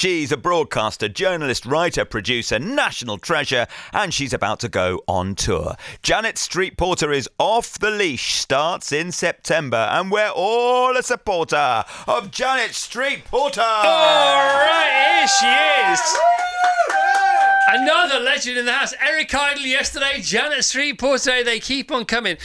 She's a broadcaster, journalist, writer, producer, national treasure, and she's about to go on tour. Janet Street Porter is Off the Leash, starts in September, and we're all a supporter of Janet Street Porter. All right, here she is. Another legend in the house. Eric Idle yesterday, Janet Street Porter. They keep on coming.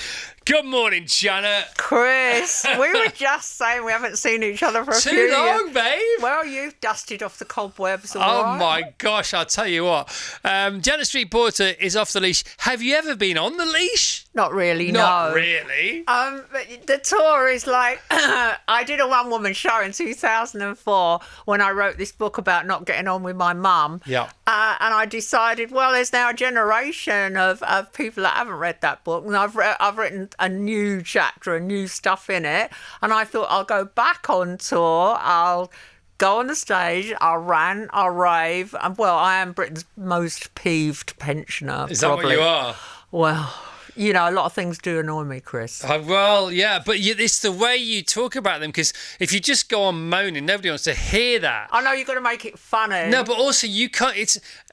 Good morning, Janet. Chris, we were just saying we haven't seen each other for a few years. Too long, babe. Well, you've dusted off the cobwebs all Oh, right. my gosh, I'll tell you what. Janet Street Porter is Off the Leash. Have you ever been on the leash? Not really, Not no. really. But the tour is like, I did a one-woman show in 2004 when I wrote this book about not getting on with my mum. Yeah. And I decided, well, there's now a generation of people that haven't read that book, and I've written a new chapter, a new stuff in it, and I thought I'll go back on tour, I'll go on the stage, I'll rant, I'll rave, and well, I am Britain's most peeved pensioner. Is that probably. what you are? Well, you know, a lot of things do annoy me, Chris. Well, yeah, but it's the way you talk about them, because if you just go on moaning, nobody wants to hear that. I know you've got to make it funny. No, but also you can't.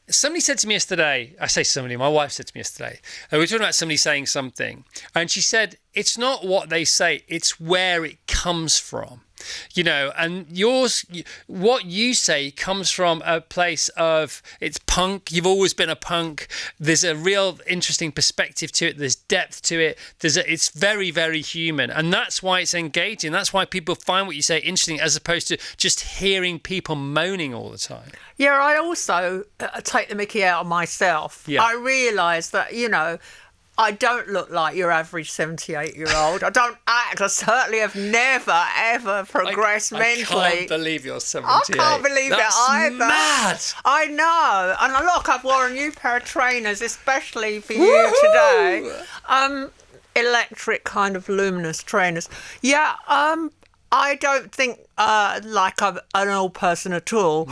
Somebody said to me yesterday, I say somebody, my wife said to me yesterday, we were talking about somebody saying something, and she said, it's not what they say, it's where it comes from. You know, and what you say comes from a place of, it's punk, you've always been a punk, there's a real interesting perspective to it, there's depth to it, it's very, very human, and that's why it's engaging, that's why people find what you say interesting, as opposed to just hearing people moaning all the time. Yeah, I also take the mickey out of myself. Yeah. I realise that, you know, I don't look like your average 78-year-old. I don't act. I certainly have never, ever progressed mentally. I can't believe you're 78. I can't believe That's it either. Mad. I know. And look, I've worn a new pair of trainers, especially for you today. Electric kind of luminous trainers. Yeah, I don't think like I'm an old person at all.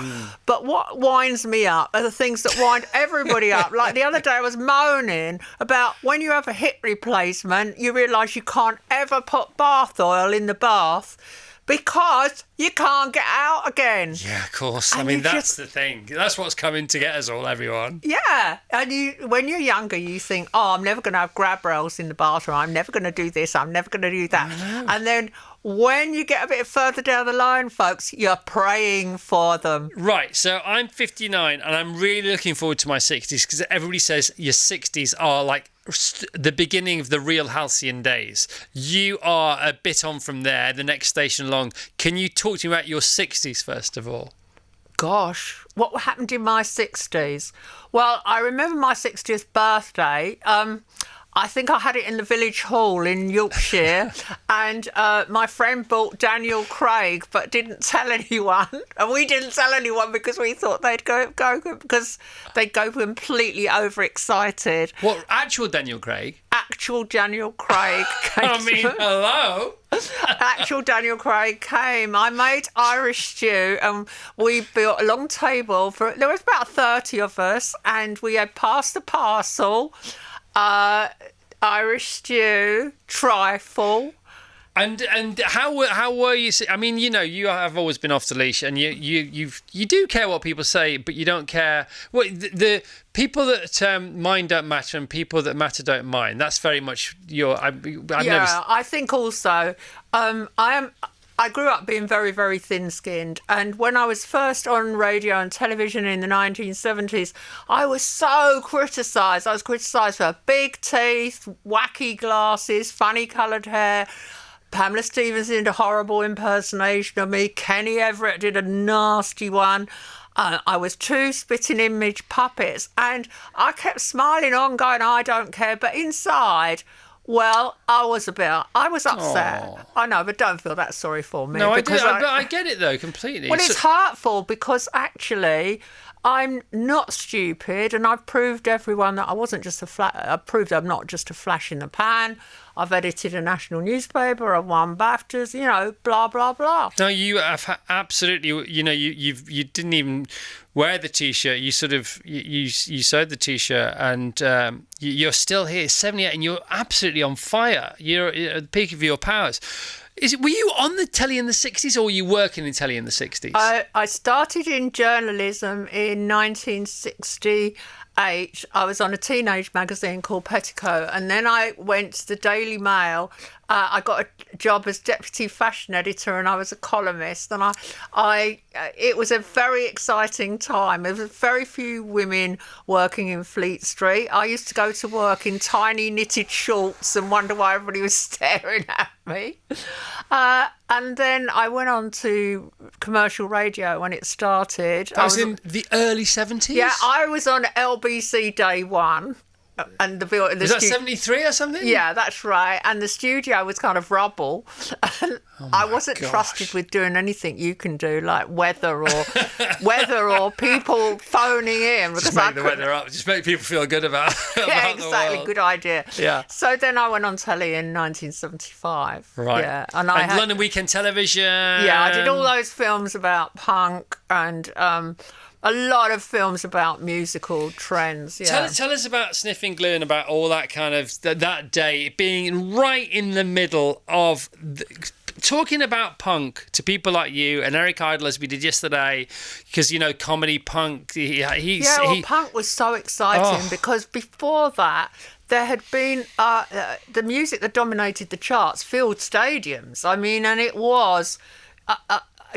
But what winds me up are the things that wind everybody up. Like the other day I was moaning about when you have a hip replacement, you realise you can't ever put bath oil in the bath because you can't get out again. Yeah, of course. And I mean, that's the thing. That's what's coming to get us all, everyone. Yeah. And when you're younger, you think, oh, I'm never going to have grab rails in the bathroom. I'm never going to do this. I'm never going to do that. And then when you get a bit further down the line, folks, you're praying for them. Right, so I'm 59 and I'm really looking forward to my 60s, because everybody says your 60s are like the beginning of the real halcyon days. You are a bit on from there, the next station along. Can you talk to me about your 60s first of all? Gosh, what happened in my 60s? Well, I remember my 60th birthday. I think I had it in the village hall in Yorkshire, and my friend bought Daniel Craig, but didn't tell anyone. And we didn't tell anyone because we thought they'd go completely overexcited. What, actual Daniel Craig? Actual Daniel Craig came. I mean, hello? Actual Daniel Craig came. I made Irish stew, and we built a long table there was about 30 of us, and we had passed the parcel. Irish stew, trifle. And how were you? I mean, you know, you have always been off the leash, and you do care what people say, but you don't care. Well, the people that mind don't matter, and people that matter don't mind. That's very much your. I think also, I grew up being very, very thin-skinned, and when I was first on radio and television in the 1970s, I was so criticised. I was criticised for big teeth, wacky glasses, funny coloured hair. Pamela Stevens did a horrible impersonation of me. Kenny Everett did a nasty one. I was two spitting image puppets, and I kept smiling on, going, I don't care, but inside... Well, I was upset. Aww. I know, but don't feel that sorry for me. No, I do. I get it, though, completely. Well, it's hurtful because actually I'm not stupid, and I've proved everyone that I wasn't just I've proved I'm not just a flash in the pan. I've edited a national newspaper. I've won BAFTAs. You know, blah blah blah. No, you have absolutely. You know, you didn't even wear the T-shirt. You sort of you sewed the T-shirt, and you're still here, 78, and you're absolutely on fire. You're at the peak of your powers. Were you on the telly in the 60s, or were you working in telly in the 60s? I started in journalism in 1968. I was on a teenage magazine called Petticoat, and then I went to the Daily Mail. I got a job as deputy fashion editor, and I was a columnist. And it was a very exciting time. There was very few women working in Fleet Street. I used to go to work in tiny knitted shorts and wonder why everybody was staring at me. And then I went on to commercial radio when it started. That was in the early 70s? Yeah, I was on LBC Day One. And the was that 73 or something? Yeah, that's right. And the studio was kind of rubble. And I wasn't trusted with doing anything you can do, like weather or people phoning in. Just make the weather up. Just make people feel good about yeah, the exactly. world. Good idea. Yeah. So then I went on telly in 1975. Right. Yeah. And London Weekend Television. Yeah, I did all those films about punk and a lot of films about musical trends. Yeah. Tell us about Sniffing Glue and about all that kind of that day being right in the middle of talking about punk to people like you and Eric Idle, as we did yesterday, because comedy punk. Punk was so exciting because before that there had been the music that dominated the charts filled stadiums. I mean, and it was.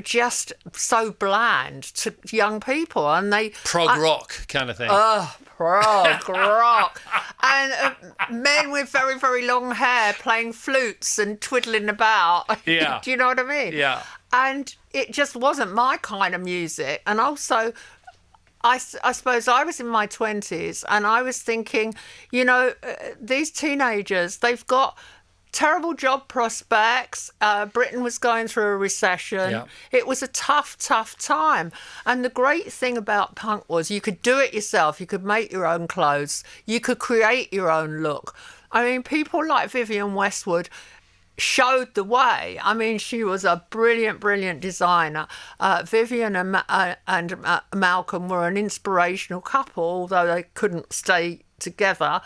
Just so bland to young people, and they prog rock kind of thing. Prog rock, and men with very, very long hair playing flutes and twiddling about. Yeah, do you know what I mean? Yeah, and it just wasn't my kind of music. And also, I suppose I was in my 20s, and I was thinking, these teenagers, they've got terrible job prospects. Britain was going through a recession. Yeah. It was a tough time. And the great thing about punk was you could do it yourself. You could make your own clothes. You could create your own look. I mean, people like Vivienne Westwood showed the way. I mean, she was a brilliant designer. Vivienne and Malcolm were an inspirational couple, although they couldn't stay together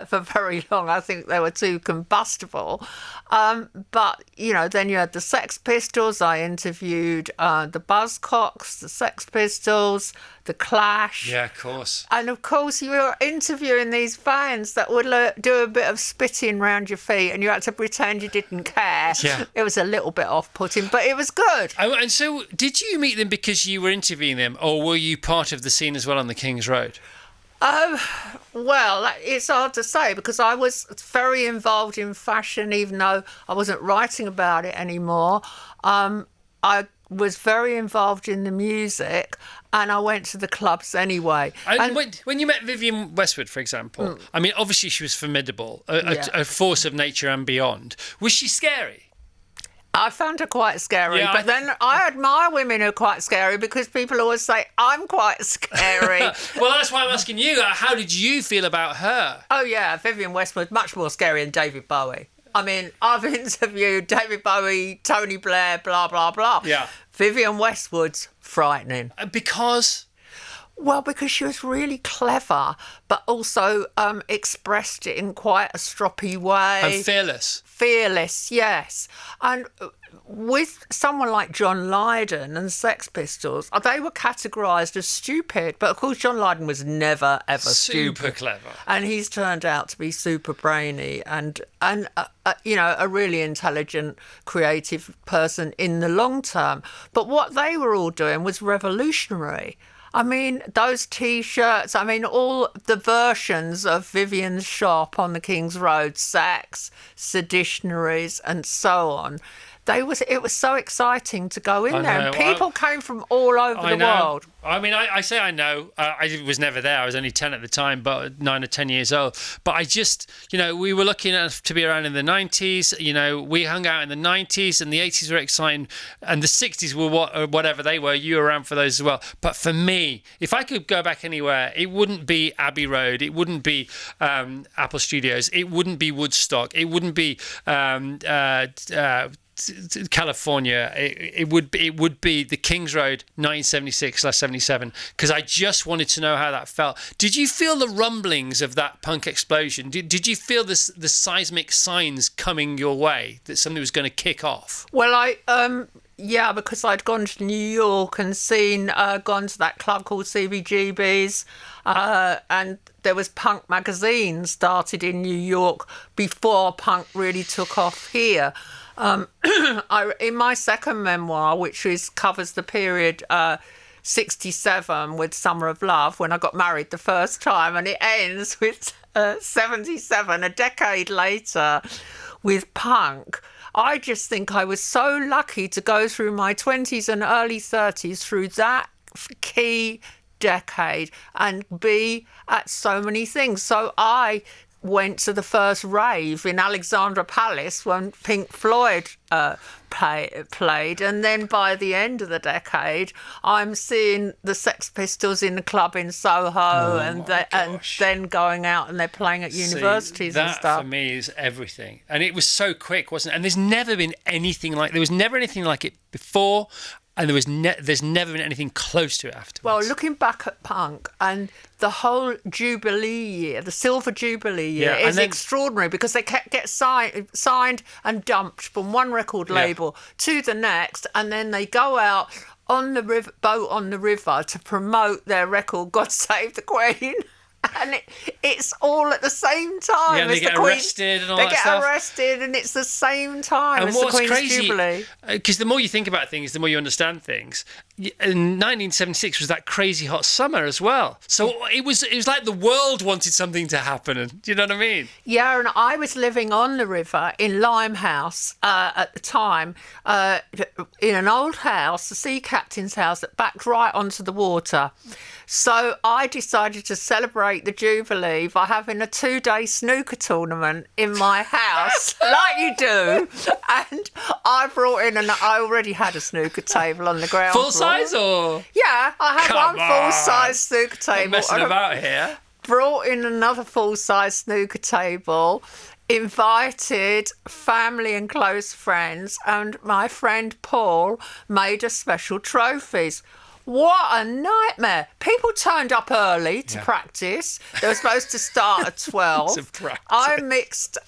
for very long. I think they were too combustible. But, then you had the Sex Pistols. I interviewed the Buzzcocks, the Sex Pistols, the Clash. Yeah, of course. And, of course, you were interviewing these bands that would do a bit of spitting round your feet, and you had to pretend you didn't care. Yeah. It was a little bit off-putting, but it was good. And so did you meet them because you were interviewing them, or were you part of the scene as well on the King's Road? Well, it's hard to say because I was very involved in fashion, even though I wasn't writing about it anymore. I was very involved in the music, and I went to the clubs anyway. And when you met Vivienne Westwood, for example, I mean, obviously she was formidable, a force of nature and beyond. Was she scary? I found her quite scary, but then I admire women who are quite scary because people always say, I'm quite scary. Well, that's why I'm asking you, how did you feel about her? Oh, yeah, Vivienne Westwood, much more scary than David Bowie. I mean, I've interviewed David Bowie, Tony Blair, blah, blah, blah. Yeah. Vivienne Westwood's frightening. Because? Well, because she was really clever, but also expressed it in quite a stroppy way. And fearless. Fearless, yes. And with someone like John Lydon and Sex Pistols, they were categorised as stupid. But, of course, John Lydon was never, ever stupid. Super clever. And he's turned out to be super brainy and a really intelligent, creative person in the long term. But what they were all doing was revolutionary. I mean, those T-shirts, all the versions of Vivienne's shop on the King's Road, Saks, Seditionaries and so on. It was so exciting to go in there. And people came from all over the world. I mean, I say I know. I was never there. I was only 10 at the time, but 9 or 10 years old. But I just, we were lucky enough to be around in the 90s. We hung out in the 90s, and the 80s were exciting, and the 60s were whatever they were. You were around for those as well. But for me, if I could go back anywhere, it wouldn't be Abbey Road. It wouldn't be Apple Studios. It wouldn't be Woodstock. It wouldn't be California, it would be the Kings Road 1976/77, because I just wanted to know how that felt. Did you feel the rumblings of that punk explosion? Did you feel the seismic signs coming your way that something was going to kick off? Well, yeah, because I'd gone to New York and gone to that club called CBGB's, and there was Punk magazine started in New York before punk really took off here. In my second memoir, which covers the period 67 with Summer of Love, when I got married the first time, and it ends with 77, a decade later, with punk. I just think I was so lucky to go through my 20s and early 30s through that key decade and be at so many things. So I went to the first rave in Alexandra Palace when Pink Floyd played, and then by the end of the decade I'm seeing the Sex Pistols in the club in Soho, and then going out and they're playing at universities and stuff. That for me is everything, and it was so quick, wasn't it? And there was never anything like it before, and there's never been anything close to it afterwards. Well, looking back at punk and the whole Jubilee year, the Silver Jubilee year, is extraordinary, because they get signed and dumped from one record label to the next, and then they go out on the boat on the river to promote their record God Save the Queen. And it's all at the same time. Yeah, they get arrested and all that stuff. They get arrested, and it's the same time as the Queen's Jubilee. Because the more you think about things, the more you understand things. In 1976 was that crazy hot summer as well. So it was like the world wanted something to happen. And, do you know what I mean? Yeah, and I was living on the river in Limehouse at the time, in an old house, the sea captain's house that backed right onto the water. So I decided to celebrate the Jubilee by having a 2-day snooker tournament in my house, like you do. And I brought in, and I already had a snooker table on the ground floor. Full size or? Yeah, I had one full-size snooker table. I'm messing about here. Brought in another full-size snooker table, invited family and close friends, and my friend Paul made us special trophies. What a nightmare. People turned up early to practice. They were supposed to start at 12. I mixed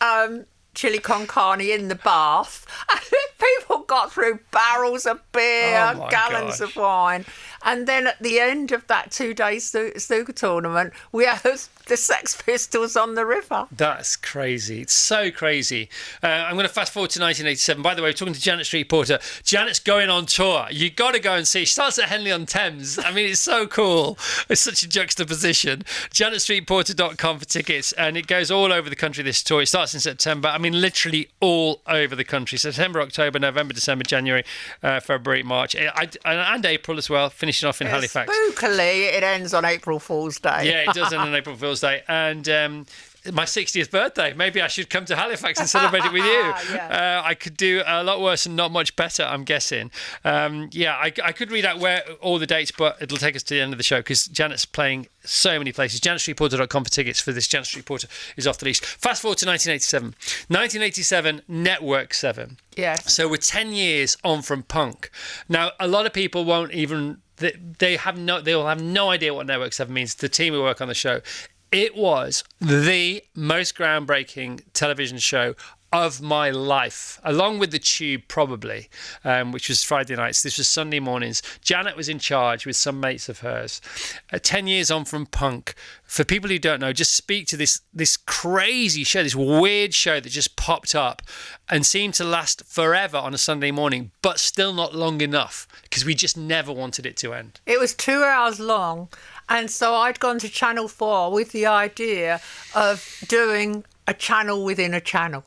chili con carne in the bath. And people got through barrels of beer, gallons of wine. And then at the end of that 2-day snooker tournament, we had the Sex Pistols on the river. That's crazy. It's so crazy. I'm going to fast forward to 1987. By the way, we're talking to Janet Street Porter. Janet's going on tour. You got to go and see. She starts at Henley-on-Thames. I mean, it's so cool. It's such a juxtaposition. JanetStreetPorter.com for tickets, and it goes all over the country, this tour. It starts in September. I mean, literally all over the country. September, October, November, December, January, February, March, and April as well, finishing off in Halifax. Spookily, it ends on April Fool's Day. Yeah, it does end on April Fool's Day. And my 60th birthday. Maybe I should come to Halifax and celebrate it with you. I could do a lot worse and not much better, I'm guessing. I could read out where all the dates, but it'll take us to the end of the show because Janet's playing so many places. JanetStreetPorter.com for tickets for this. Janet Street Porter is Off the Leash. Fast forward to 1987. 1987, Network 7. Yes. So we're 10 years on from punk. Now, a lot of people won't even... They'll have no idea what Network 7 means. The team who work on the show. It was the most groundbreaking television show of my life, along with The Tube, probably, which was Friday nights. This was Sunday mornings. Janet was in charge with some mates of hers. 10 years on from punk. For people who don't know, just speak to this crazy show, this weird show that just popped up and seemed to last forever on a Sunday morning, but still not long enough because we just never wanted it to end. It was 2 hours long. And so I'd gone to Channel 4 with the idea of doing a channel within a channel.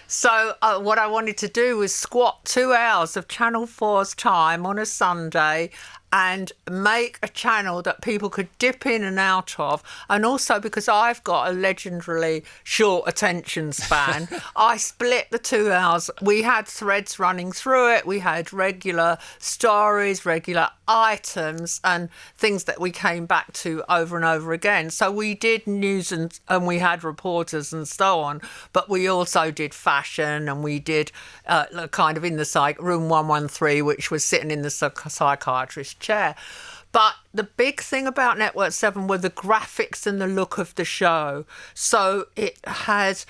So what I wanted to do was squat 2 hours of Channel 4's time on a Sunday and make a channel that people could dip in and out of. And also because I've got a legendarily short attention span, I split the 2 hours. We had threads running through it. We had regular stories, regular items, and things that we came back to over and over again. So we did news and we had reporters and so on, but we also did fashion, and we did kind of in the room 113, which was sitting in the psychiatrist's chair. But the big thing about Network 7 were the graphics and the look of the show. So it had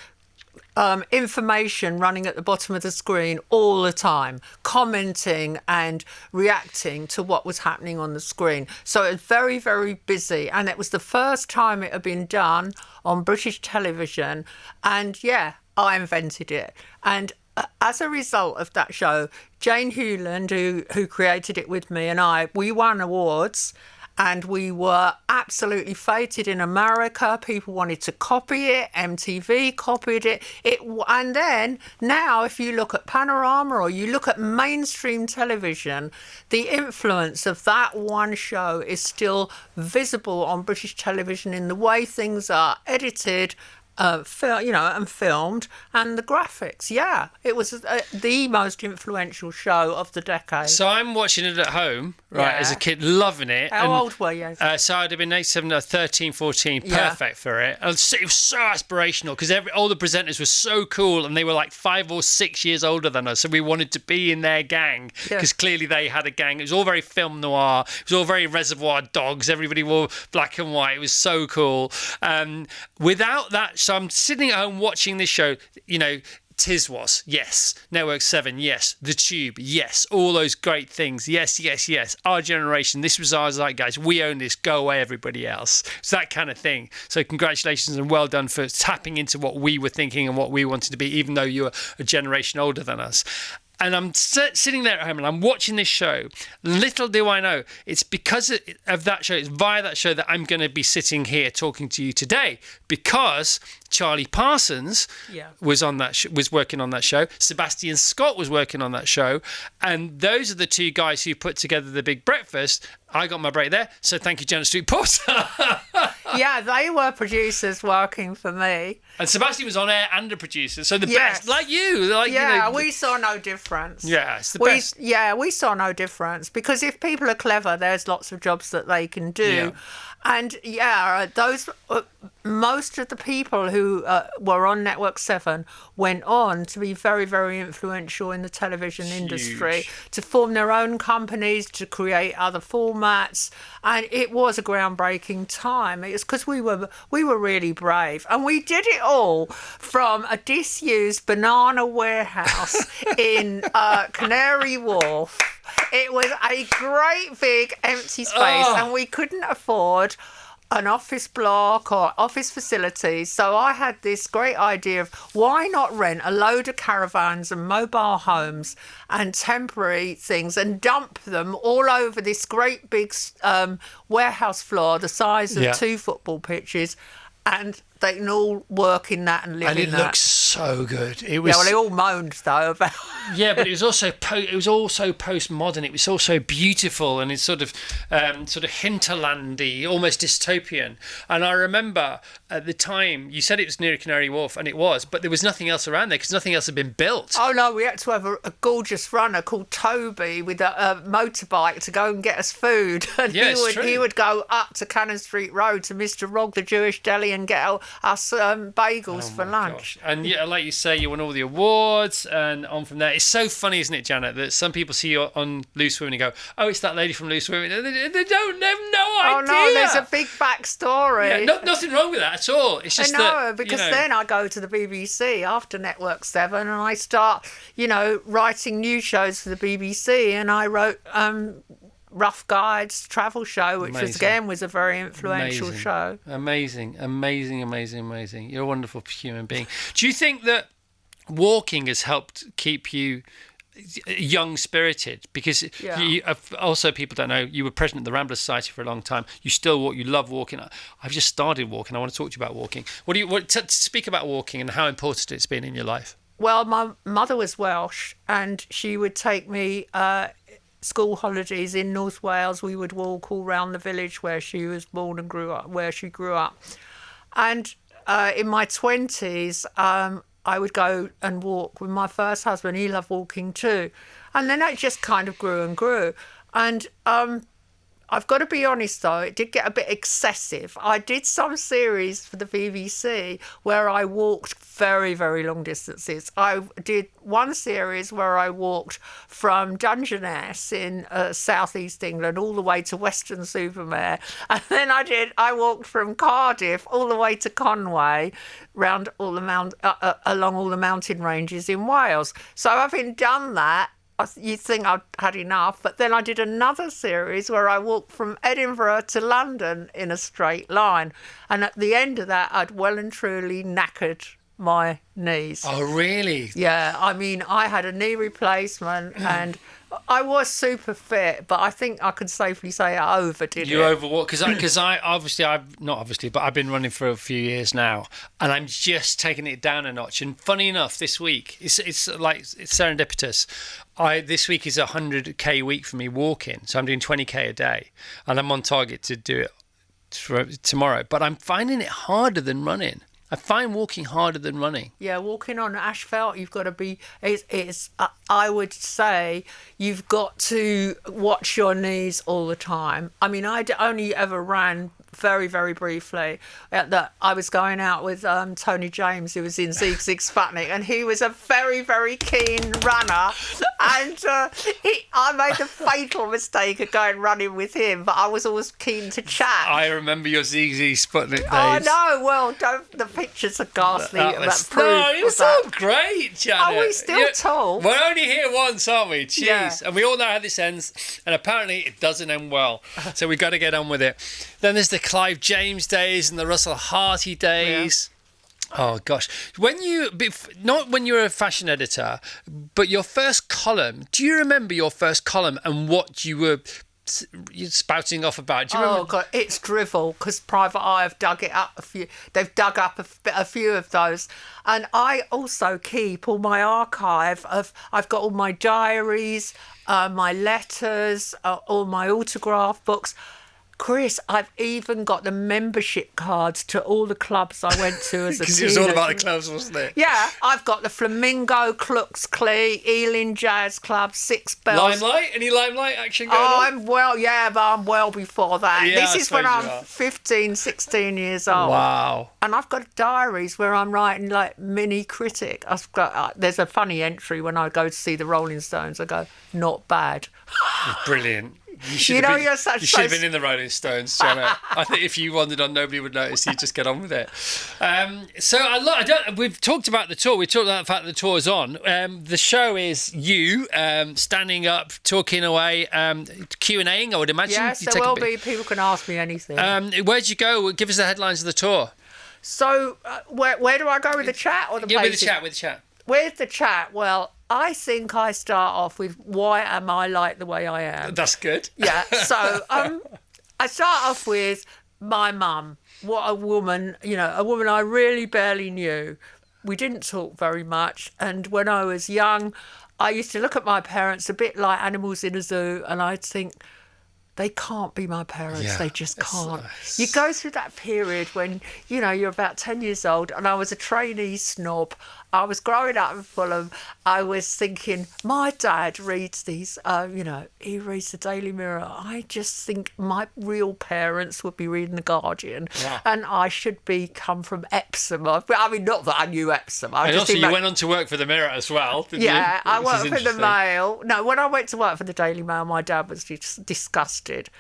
information running at the bottom of the screen all the time, commenting and reacting to what was happening on the screen. So it was very, very busy. And it was the first time it had been done on British television. And yeah, I invented it. And as a result of that show, Jane Hewland, who created it with me, and we won awards, and we were absolutely feted in America. People wanted to copy it. MTV copied it. And then now, if you look at Panorama or you look at mainstream television, the influence of that one show is still visible on British television in the way things are edited, and filmed, and the graphics. Yeah, it was the most influential show of the decade. So I'm watching it at home, right, as a kid, loving it. How old were you? So I'd have been 13, 14, perfect for it. And it was so aspirational because all the presenters were so cool, and they were like 5 or 6 years older than us. So we wanted to be in their gang because clearly they had a gang. It was all very film noir. It was all very Reservoir Dogs. Everybody wore black and white. It was so cool. Without that, so I'm sitting at home watching this show, Tiswas, yes. Network 7, yes. The Tube, yes. All those great things, yes, yes, yes. Our generation, this was our zeitgeist. We own this, go away everybody else. It's that kind of thing. So congratulations and well done for tapping into what we were thinking and what we wanted to be, even though you were a generation older than us. And I'm sitting there at home and I'm watching this show. Little do I know, it's because of that show, it's via that show that I'm going to be sitting here talking to you today, because Charlie Parsons was on that was working on that show. Sebastian Scott was working on that show. And those are the two guys who put together The Big Breakfast. I got my break there. So thank you, Janet Street Porter. Yeah, they were producers working for me. And Sebastian was on air and a producer. So the best, like you. We saw no difference. Yeah, it's the best. Yeah, we saw no difference, because if people are clever, there's lots of jobs that they can do. Yeah. And those most of the people who were on Network 7 went on to be very, very influential in the television industry, to form their own companies, to create other formats. And it was a groundbreaking time. It's because we were really brave. And we did it all from a disused banana warehouse in Canary Wharf. It was a great big empty space, and we couldn't afford an office block or office facilities. So I had this great idea of why not rent a load of caravans and mobile homes and temporary things and dump them all over this great big warehouse floor the size of 2 football pitches, and they can all work in that and live in that. And it looks so good. It was. Yeah, well, they all moaned though about. Yeah, but it was also postmodern. It was also beautiful, and it's sort of hinterlandy, almost dystopian. And I remember at the time you said it was near Canary Wharf, and it was, but there was nothing else around there because nothing else had been built. Oh no, we had to have a gorgeous runner called Toby with a motorbike to go and get us food, and he would go up to Cannon Street Road to Mr. Rog, the Jewish deli, and get us bagels for lunch. Gosh. And yeah, like you say, you won all the awards, and on from there. It's so funny, isn't it, Janet, that some people see you on Loose Women and go, "Oh, it's that lady from Loose Women." They have no idea. Oh no, there's a big backstory. Yeah, nothing wrong with that at all. It's just because then I go to the BBC after Network 7 and I start, writing new shows for the BBC, and I wrote Rough Guides travel show, which was a very influential show. Amazing. You're a wonderful human being. Do you think that walking has helped keep you young spirited? Because you, also, people don't know, you were president of the Rambler Society for a long time. You still walk. You love walking. I've just started walking. I want to talk to you about walking. Speak about walking and how important it's been in your life. Well, my mother was Welsh, and she would take me school holidays in North Wales, we would walk all round the village where she was born and grew up, where she grew up. And in my 20s, I would go and walk with my first husband. He loved walking too. And then it just kind of grew and grew. And I've got to be honest, though, it did get a bit excessive. I did some series for the BBC where I walked very, very long distances. I did one series where I walked from Dungeness in southeast England all the way to Weston-super-Mare. And then I walked from Cardiff all the way to Conway, round all the along all the mountain ranges in Wales. So having done that, you'd think I'd had enough, but then I did another series where I walked from Edinburgh to London in a straight line. And at the end of that, I'd well and truly knackered my knees. Oh, really? Yeah, I mean, I had a knee replacement and I was super fit, but I think I could safely say I overdid it. You overwalked because I've been running for a few years now, and I'm just taking it down a notch. And funny enough, this week it's serendipitous. This week is a 100k week for me walking, so I'm doing 20k a day, and I'm on target to do it tomorrow. But I'm finding it harder than running. I find walking harder than running. Yeah, walking on asphalt, you've got to be. I would say you've got to watch your knees all the time. I mean, I only ever ran very, very briefly. I was going out with Tony James, who was in Zig Zig Sputnik, and he was a very, very keen runner. And I made the fatal mistake of going running with him, but I was always keen to chat. I remember your Zig Zig Sputnik days. Oh no! Well, the pictures are ghastly. No, you're so great, Janet. Are we still tall? We're only here once, aren't we? Jeez. Yeah. And we all know how this ends, and apparently it doesn't end well. So we've got to get on with it. Then there's the Clive James days and the Russell Harty days. Yeah. Oh gosh, not when you were a fashion editor, but your first column. Do you remember your first column and what you were spouting off about? Do you remember? Oh God, it's drivel, because Private Eye have dug it up a few. They've dug up a few of those, and I also keep all my archive of. I've got all my diaries, my letters, all my autograph books. Chris, I've even got the membership cards to all the clubs I went to as a teenager. Because it was all about the clubs, wasn't it? Yeah, I've got the Flamingo, Klux Klee, Ealing Jazz Club, Six Bells. Limelight? Any Limelight action going on? But I'm well before that. Yeah, this is when I'm 15, 16 years old. Wow. And I've got diaries where I'm writing like mini critic. I've got there's a funny entry when I go to see the Rolling Stones. I go, not bad. Brilliant. You should have been in the Rolling Stones, Janet. I think if you wandered on, nobody would notice. You just get on with it. We've talked about the tour. We talked about the fact that the tour is on. The show is you standing up, talking away, Q&Ing, I would imagine. Yes, there will be. People can ask me anything. Where'd you go? Give us the headlines of the tour. So, where do I go with the chat or the places? With the chat. With the chat, well, I think I start off with why am I like the way I am? That's good. Yeah. So I start off with my mum. What a woman, a woman I really barely knew. We didn't talk very much. And when I was young, I used to look at my parents a bit like animals in a zoo, and I'd think, they can't be my parents. Yeah, they just can't. Nice. You go through that period when, you're about 10 years old, and I was a trainee snob. I was growing up in Fulham. I was thinking, my dad reads these, he reads the Daily Mirror. I just think my real parents would be reading The Guardian, and I should come from Epsom. I mean, not that I knew Epsom. You went on to work for the Mirror as well, didn't you? Yeah, I worked for the Mail. No, when I went to work for the Daily Mail, my dad was just disgusted.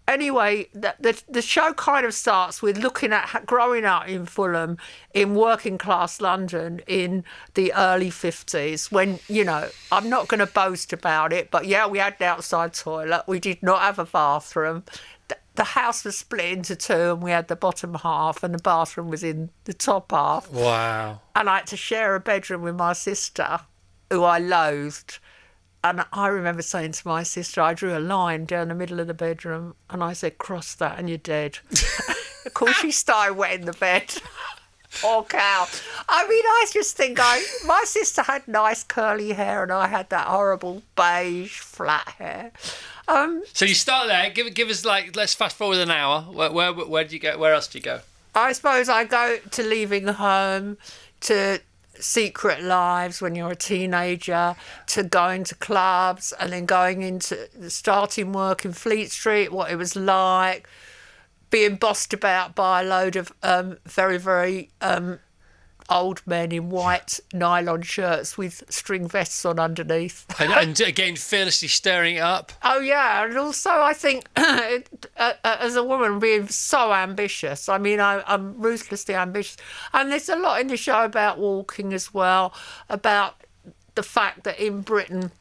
Anyway, the show kind of starts with looking at growing up in Fulham, in working class London in the early 50s when, I'm not going to boast about it, but yeah, we had an outside toilet. We did not have a bathroom. The house was split into two, and we had the bottom half and the bathroom was in the top half. Wow. And I had to share a bedroom with my sister, who I loathed. And I remember saying to my sister, I drew a line down the middle of the bedroom, and I said, cross that and you're dead. Of course, she started wetting the bed. Poor cow. I mean, I just think my sister had nice curly hair and I had that horrible beige flat hair. So you start there. Give us let's fast forward an hour. Where do you go? Where else do you go? I suppose I go to leaving home, to secret lives when you're a teenager, to going to clubs and then going into starting work in Fleet Street, what it was like, being bossed about by a load of very, very old men in white nylon shirts with string vests on underneath. and again, fearlessly stirring it up. Oh, yeah. And also, I think, as a woman, being so ambitious. I mean, I'm ruthlessly ambitious. And there's a lot in the show about walking as well, about the fact that in Britain,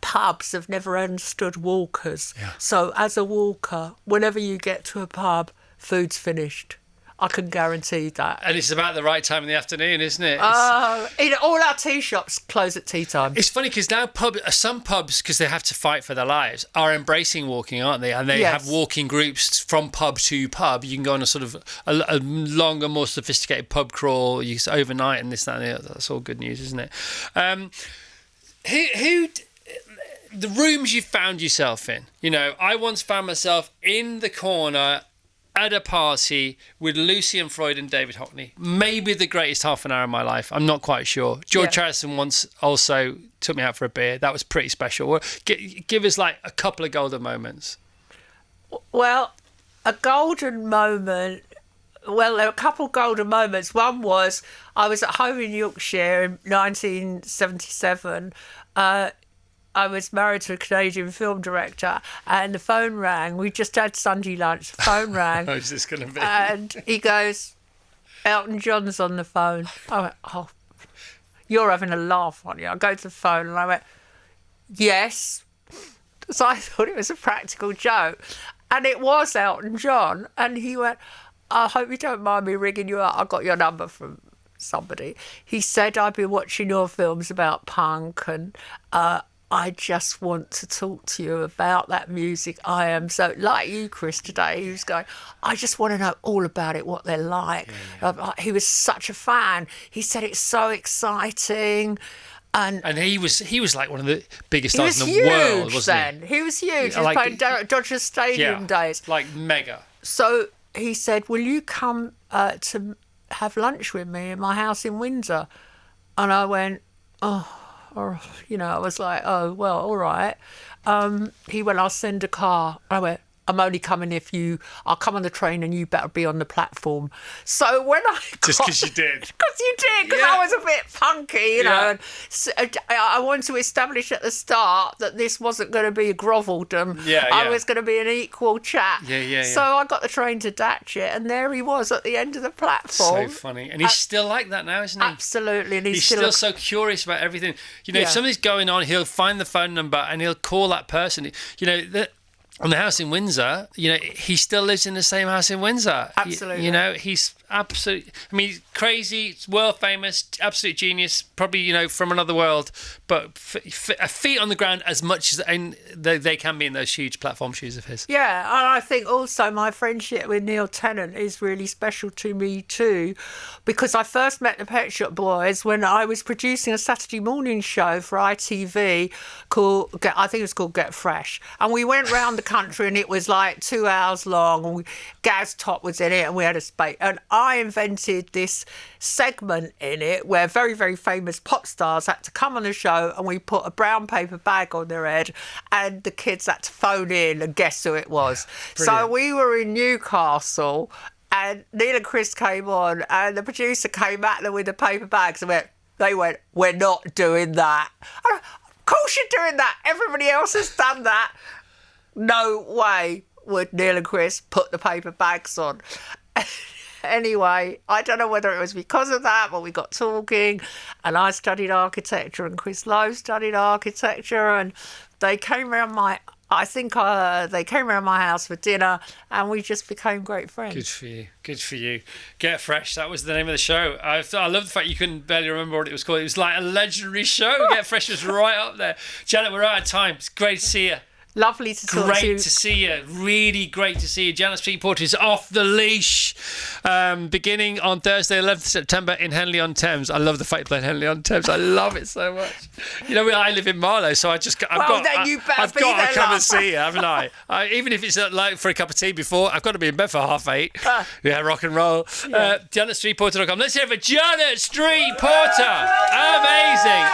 pubs have never understood walkers. Yeah. So as a walker, whenever you get to a pub, food's finished. I can guarantee that. And it's about the right time in the afternoon, isn't it? All our tea shops close at tea time. It's funny because now some pubs, because they have to fight for their lives, are embracing walking, aren't they? And they have walking groups from pub to pub. You can go on a sort of a longer, more sophisticated pub crawl. You overnight and this, that, and the other. That's all good news, isn't it? Who the rooms you found yourself in? You know, I once found myself in the corner at a party with Lucy and Freud and David Hockney. Maybe the greatest half an hour of my life. I'm not quite sure. George Harrison once also took me out for a beer. That was pretty special. Give us like a couple of golden moments. Well, a golden moment. Well, there were a couple golden moments. One was I was at home in Yorkshire in 1977. I was married to a Canadian film director and the phone rang. We just had Sunday lunch. The phone rang. How's this going to be? And he goes, Elton John's on the phone. I went, oh, you're having a laugh, aren't you? I go to the phone and I went, yes. So I thought it was a practical joke. And it was Elton John. And he went, I hope you don't mind me ringing you up. I got your number from somebody. He said, I've been watching your films about punk and I just want to talk to you about that music. I am so, like you, Chris, today, he was going, I just want to know all about it, what they're like. Yeah. He was such a fan. He said it's so exciting. And he was like one of the biggest stars in the world, wasn't he? He was huge. He was playing Dodger Stadium days. Like mega. So he said, will you come to have lunch with me in my house in Windsor? And I went, or, you know, I was like, oh, well, all right. He went, I'll send a car. I went, I'm only coming I'll come on the train and you better be on the platform. So when Just because you did. Because you did, because I was a bit punky, you know. And so I wanted to establish at the start that this wasn't going to be a groveldom. I was going to be an equal chap. So I got the train to Datchet and there he was at the end of the platform. So funny. And he's still like that now, isn't he? Absolutely. And he's still so curious about everything. You know, if something's going on, he'll find the phone number and he'll call that person. You know, on the house in Windsor, you know, he still lives in the same house in Windsor. Absolutely. You know, he's absolutely, I mean, he's crazy, world famous, absolute genius, probably, you know, from another world, but feet on the ground as much as they can be in those huge platform shoes of his. Yeah, and I think also my friendship with Neil Tennant is really special to me too, because I first met the Pet Shop Boys when I was producing a Saturday morning show for ITV called, I think it was called Get Fresh, and we went round the country and it was like 2 hours long and Gaz Top was in it and we had a space, and I invented this segment in it where very, very famous pop stars had to come on the show and we put a brown paper bag on their head and the kids had to phone in and guess who it was. So we were in Newcastle and Neil and Chris came on and the producer came at them with the paper bags and they went, we're not doing that. And of course you're doing that. Everybody else has done that. No way would Neil and Chris put the paper bags on. Anyway, I don't know whether it was because of that, but we got talking and I studied architecture and Chris Lowe studied architecture and they came around they came around my house for dinner and we just became great friends. Good for you. Get Fresh, that was the name of the show. I love the fact you couldn't barely remember what it was called. It was like a legendary show. Get Fresh was right up there. Janet, we're out of time. It's great to see you. Lovely to talk to Great you. to see you. Really great to see you. Janet Street Porter is Off the Leash, beginning on Thursday, 11th September in Henley-on-Thames. I love the fact that Henley-on-Thames. I love it so much. You know, I live in Marlow, so I've got to come and see you, haven't I? Even if it's like for a cup of tea before, I've got to be in bed for 8:30. Yeah, rock and roll. Yeah. JanetStreetPorter.com. Let's hear it for Janet Street Porter. Amazing.